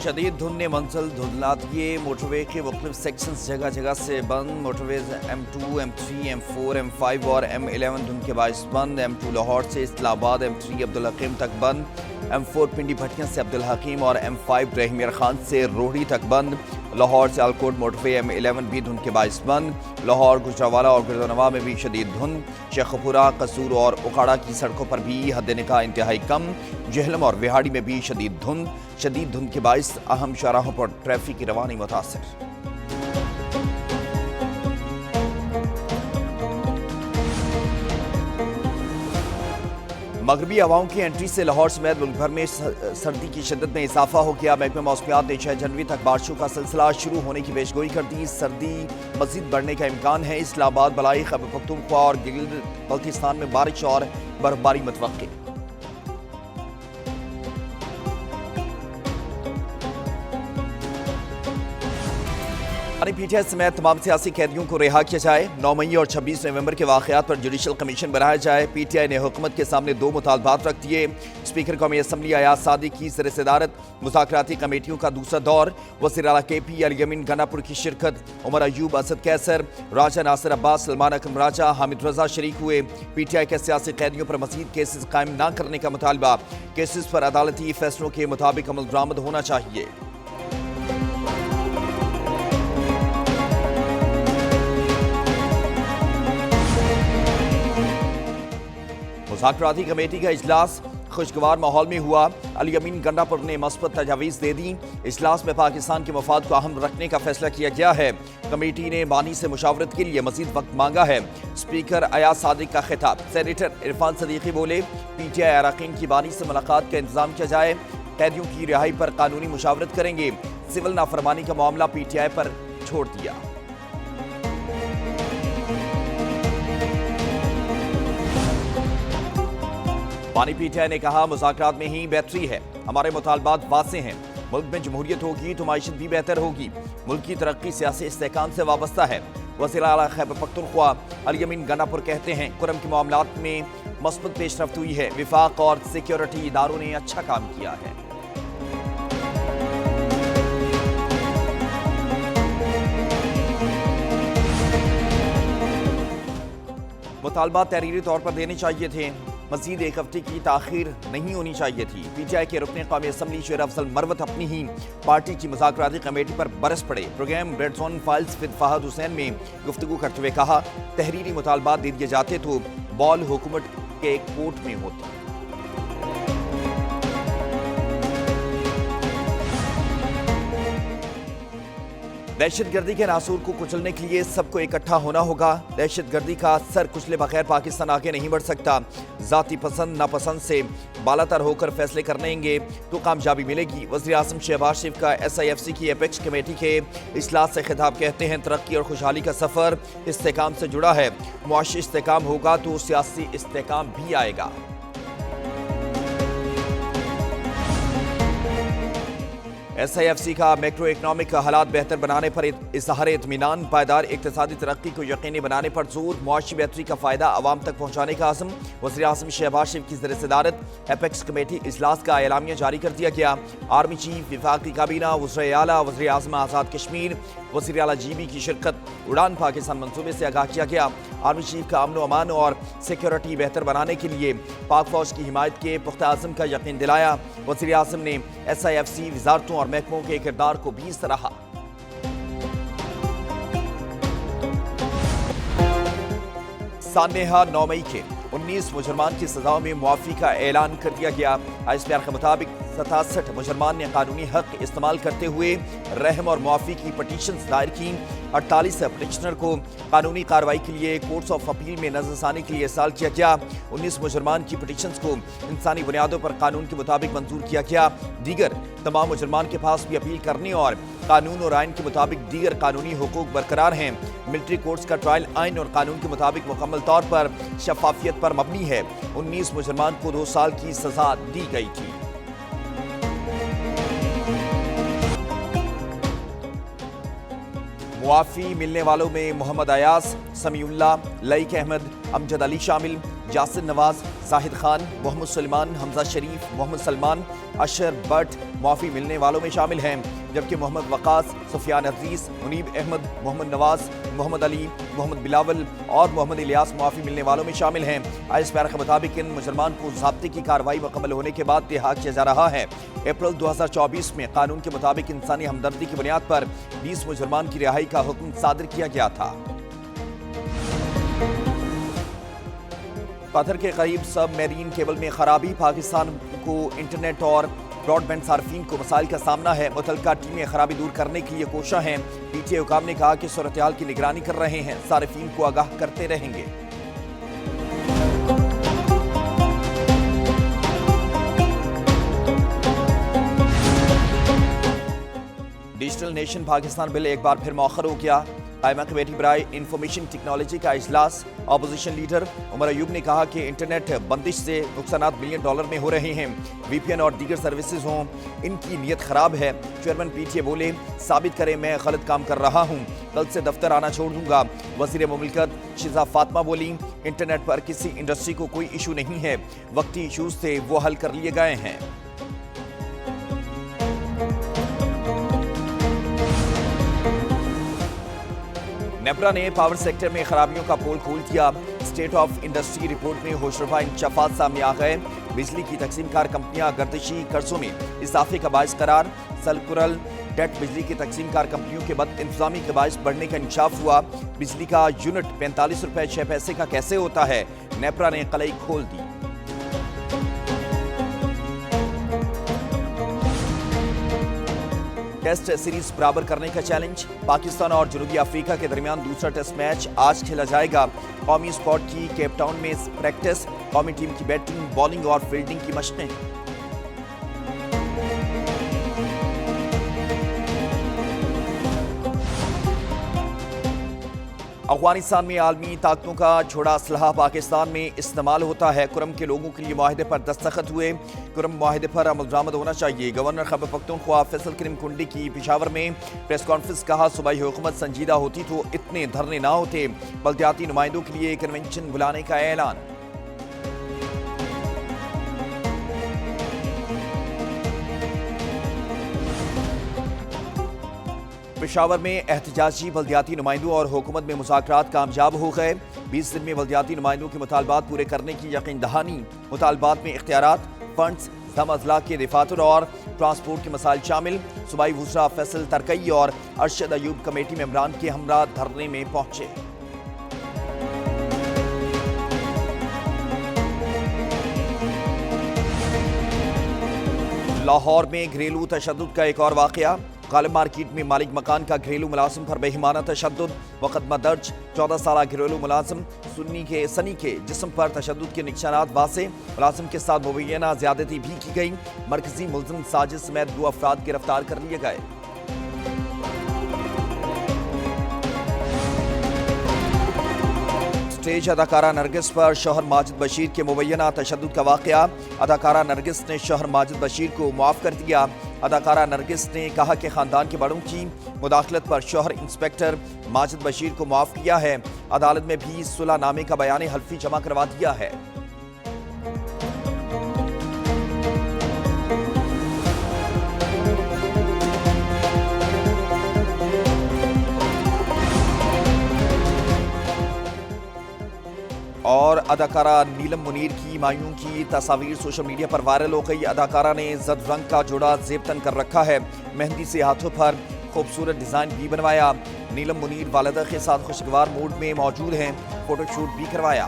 शदीद धुंध ने मंजिल धुंधला दिए। मोटरवे के मुख्तलिफ सेक्शंस जगह जगह से बंद। Motorways M2, M3, M4, M5 और M11 धुंध के बायस बंद। M2 लाहौर से इस्लामाबाद, M3 अब्दुल हकीम तक बंद। M4 पिंडी भट्टियां से अब्दुल हकीम और M5 रहमियर खान से रोहड़ी तक बंद। लाहौर से आलकोट मोटरवे M11 भी धुंध के बायस बंद। लाहौर, गुजरावाला और गुरदानवा में भी शदीद धुंध। शेखपुरा, कसूर और उखाड़ा की सड़कों पर भी हद निगाह इंतहाई कम। जहलम और विहाड़ी में भी शदीद धुंध। शदीद धुंध के बायस अहम शाहराहों पर ट्रैफिक की रवानी मुतासर। मगरबी हवाओं की एंट्री से लाहौर समेत मुल्क भर में सर्दी की शिद्दत में इजाफा हो गया। महकमा मौसमियात ने 6 जनवरी तक बारिशों का सिलसिला शुरू होने की पेशगोई कर दी। सर्दी मजीद बढ़ने का इम्कान है। इस्लामाबाद, बलाई, खैबर पख्तूनख्वा और गिलगित बल्तिस्तान में बारिश और बर्फबारी मुतवक्की। PTI समेत तमाम सियासी कैदियों को रिहा किया जाए। 9 मई और 26 नवंबर के वाक़यात पर जुडिशल कमीशन बनाया जाए। PTI ने हुकूमत के सामने 2 मुतालबात रख दिए। स्पीकर कौमी असम्बली अयाज सादी की ज़र सदारत मुज़ाकराती कमेटियों का दूसरा दौर। वज़ीर आला KP अली यमीन गन्नापुर की शिरकत। उमर अयूब, असद कैसर, राजा नासिर अब्बास, सलमान अकरम राजा, हामिद रजा शरीक हुए। PTI के सियासी कैदियों पर मज़ीद केसेस कायम न करने का मुतालबा। केसेस पर अदालती फैसलों के मुताबिक अमल दरामद होना चाहिए। मुज़ाकराती कमेटी का इजलास खुशगवार माहौल में हुआ। अली यमीन गन्नापुर ने मस्बत तजावीज़ दे दी। इजलास में पाकिस्तान के मफाद को अहम रखने का फैसला किया गया है। कमेटी ने बानी से मुशावरत के लिए मजीद वक्त मांगा है। स्पीकर अयाज सादिक का खिताब। सेनेटर इरफान सदीकी बोले, PTI अरकान की बानी से मुलाकात का इंतजाम किया जाए। कैदियों की रिहाई पर कानूनी मुशावरत करेंगे। सिविल नाफरमानी का मामला PTI पर छोड़ दिया। बानी PTI ने कहा, मुज़ाकरात में ही बेहतरी है। हमारे मुतालबात वाज़ेह हैं। मुल्क में जमहूरियत होगी तो माइशत भी बेहतर होगी। मुल्क की तरक्की सियासी इस्तेहकाम से वाबस्ता है। वज़ीर आला खैबर पख्तूनख्वा अली यमीन गन्नापुर कहते हैं, कुरम के मामलात में मस्बत पेशरफ्त हुई है। विफाक और सिक्योरिटी इदारों ने अच्छा काम किया है। मुतालबात तहरीरी तौर पर देने चाहिए थे। मजीद 1 हफ्ते की ताखीर नहीं होनी चाहिए थी। PTI के रुकने कौमी असम्बली शेर अफजल मरवत अपनी ही पार्टी की मुज़ाकराती कमेटी पर बरस पड़े। Programme red zone files with Fahad Hussain में गुफ्तगू करते हुए कहा, तहरीरी मुतालबात दे दिए जाते तो बॉल हुकूमत के कोर्ट में होती। दहशतगर्दी के नासूर को कुचलने के लिए सबको इकट्ठा होना होगा। दहशतगर्दी का सर कुचले बगैर पाकिस्तान आगे नहीं बढ़ सकता। जाती पसंद नापसंद से बालातर होकर फैसले करनेंगे तो कामयाबी मिलेगी। वज़ीर आज़म शहबाज शरीफ का SIFC की एपेक्स कमेटी के इजलास से खिताब। कहते हैं, तरक्की और खुशहाली का सफ़र इस्तेहकाम से जुड़ा है। मुआशी इस्तेहकाम होगा तो सियासी इस्तेहकाम भी आएगा। SIFC का मैक्रो इकनॉमिक हालात बेहतर बनाने पर इज़हार इत्मीनान। पायदार इक़्तिसादी तरक्की को यकीनी बनाने पर जोर। मुआशी बेहतरी का फ़ायदा आवाम तक पहुँचाने का आज़म। वज़ीर आज़म शहबाज शरीफ की ज़र सदारत एपेक्स कमेटी इजलास का एलामिया जारी कर दिया गया। आर्मी चीफ, वफाकी काबीना, वज़ीर आला, वज़ीर आज़म आज़ाद कश्मीर, वज़ीर आला GB की शिरकत। उड़ान पाकिस्तान मंसूबे से आगाह किया गया। आर्मी चीफ का अमन अमान और सिक्योरिटी बेहतर बनाने के लिए पाक फौज की हिमायत के पुख्ता आज़म का यकीन दिलाया। वज़ीर आज़म ने SIFC, वजारतों और महकमों के किरदार को भी सराहा। सानहा 9 मई के 19 मुजरमान की सजाओं में मुआफ़ी का ऐलान कर दिया गया। ISPR के मुताबिक 67 मुजरमान ने कानूनी हक इस्तेमाल करते हुए रहम और मुआफ़ी की पटिशन्स दायर की। 48 पटिशनर को कानूनी कार्रवाई के लिए कोर्ट्स ऑफ अपील में नजरसानी के लिए इरसाल किया गया। 19 मुजरमान की पटिशन्स को इंसानी बुनियादों पर कानून के मुताबिक मंजूर किया गया। दीगर तमाम मुजरमान के पास भी अपील करने और कानून और आइन के मुताबिक दीगर कानूनी हुकूक बरकरार हैं। मिलिट्री कोर्ट्स का ट्रायल आइन और कानून के मुताबिक मुकम्मल तौर पर शफाफियत पर मबनी है। 19 मुजरमान को 2 साल की सजा दी गई थी। मुआफ़ी मिलने वालों में मोहम्मद अयास, समीउल्लाह, लईक अहमद, अमजद अली शामिल। یاسر نواز، زاہد خان، محمد سلمان، حمزہ شریف، محمد سلمان، اشر بٹ معافی ملنے والوں میں شامل ہیں، جبکہ محمد وقاص، سفیان عزیز، منیب احمد، محمد نواز، محمد علی، محمد بلاول اور محمد الیاس معافی ملنے والوں میں شامل ہیں۔ آئی ایس پی آر کے مطابق ان مجرمان کو ضابطے کی کارروائی مکمل ہونے کے بعد رہا کیا جا رہا ہے۔ اپریل 2024 میں قانون کے مطابق انسانی ہمدردی کی بنیاد پر 20 مجرمان کی رہائی کا حکم صادر کیا گیا تھا۔ پتھر کے قریب سب میرین کیبل میں خرابی، پاکستان کو انٹرنیٹ اور براڈ بینڈ صارفین کو مسائل کا سامنا ہے، متعلقہ ٹیمیں خرابی دور کرنے کے لیے کوشاں ہیں۔ پی ٹی آئی حکام نے کہا کہ صورتحال کی نگرانی کر رہے ہیں، صارفین کو آگاہ کرتے رہیں گے۔ ڈیجیٹل نیشن پاکستان بل ایک بار پھر مؤخر ہو گیا۔ قائمہ کمیٹی برائے انفارمیشن ٹیکنالوجی کا اجلاس، اپوزیشن لیڈر عمر ایوب نے کہا کہ انٹرنیٹ بندش سے نقصانات بلین ڈالر میں ہو رہے ہیں، وی پی این اور دیگر سروسز ہوں، ان کی نیت خراب ہے۔ چیئرمین پی ٹی اے بولے، ثابت کریں میں غلط کام کر رہا ہوں، کل سے دفتر آنا چھوڑ دوں گا۔ وزیر مملکت شیزہ فاطمہ بولی، انٹرنیٹ پر کسی انڈسٹری کو کوئی ایشو نہیں ہے، وقتی ایشوز تھے وہ حل کر لیے گئے ہیں۔ نیپرا نے پاور سیکٹر میں خرابیوں کا پول کھول دیا۔ اسٹیٹ آف انڈسٹری رپورٹ میں ہوشرفا انکشافات سامنے آ گئے۔ بجلی کی تقسیم کار کمپنیاں گردشی قرضوں میں اضافے کا باعث قرار، سرکلر ڈیٹ بجلی کی تقسیم کار کمپنیوں کے بد انتظامی کے باعث بڑھنے کا انکشاف ہوا۔ بجلی کا یونٹ 45 روپے 6 پیسے کا کیسے ہوتا ہے، نیپرا نے قلعی کھول دی۔ ٹیسٹ سیریز برابر کرنے کا چیلنج، پاکستان اور جنوبی افریقہ کے درمیان دوسرا ٹیسٹ میچ آج کھیلا جائے گا۔ قومی اسکواڈ کی کیپ ٹاؤن میں پریکٹس، قومی ٹیم کی بیٹنگ، بالنگ اور فیلڈنگ کی مشقیں۔ افغانستان میں عالمی طاقتوں کا جھوڑا اسلحہ پاکستان میں استعمال ہوتا ہے، کرم کے لوگوں کے لیے معاہدے پر دستخط ہوئے، کرم معاہدے پر عمل درآمد ہونا چاہیے۔ گورنر خیبر پختونخوا فیصل کریم کنڈی کی پشاور میں پریس کانفرنس، کہا صوبائی حکومت سنجیدہ ہوتی تو اتنے دھرنے نہ ہوتے، بلدیاتی نمائندوں کے لیے کنونشن بلانے کا اعلان۔ پشاور میں احتجاجی بلدیاتی نمائندوں اور حکومت میں مذاکرات کامیاب ہو گئے۔ 20 دن میں بلدیاتی نمائندوں کے مطالبات پورے کرنے کی یقین دہانی، مطالبات میں اختیارات، فنڈز، ضم اضلاع کے دفاتر اور ٹرانسپورٹ کے مسائل شامل۔ صوبائی وزراء فیصل ترکئی اور ارشد ایوب کمیٹی ممبران کے ہمراہ دھرنے میں پہنچے۔ لاہور میں گھریلو تشدد کا ایک اور واقعہ، غالب مارکیٹ میں مالک مکان کا گھریلو ملازم پر بےایمانہ تشدد، مقدمہ درج، 14 سالہ گھریلو ملازم سنی کے جسم پر تشدد کے نشانات واضح، ملازم کے ساتھ مبینہ زیادتی بھی کی گئی، مرکزی ملزم ساجد سمیت 2 افراد گرفتار کر لیے گئے۔ اسٹیج اداکارہ نرگس پر شوہر ماجد بشیر کے مبینہ تشدد کا واقعہ، اداکارہ نرگس نے شوہر ماجد بشیر کو معاف کر دیا۔ اداکارہ نرگس نے کہا کہ خاندان کے بڑوں کی مداخلت پر شوہر انسپکٹر ماجد بشیر کو معاف کیا ہے، عدالت میں بھی صلح نامے کا بیان حلفی جمع کروا دیا ہے۔ اور اداکارہ نیلم منیر کی مایوں کی تصاویر سوشل میڈیا پر وائرل ہو گئی۔ اداکارہ نے زرد رنگ کا جوڑا زیب تن کر رکھا ہے، مہندی سے ہاتھوں پر خوبصورت ڈیزائن بھی بنوایا۔ نیلم منیر والدہ کے ساتھ خوشگوار موڈ میں موجود ہیں، فوٹو شوٹ بھی کروایا۔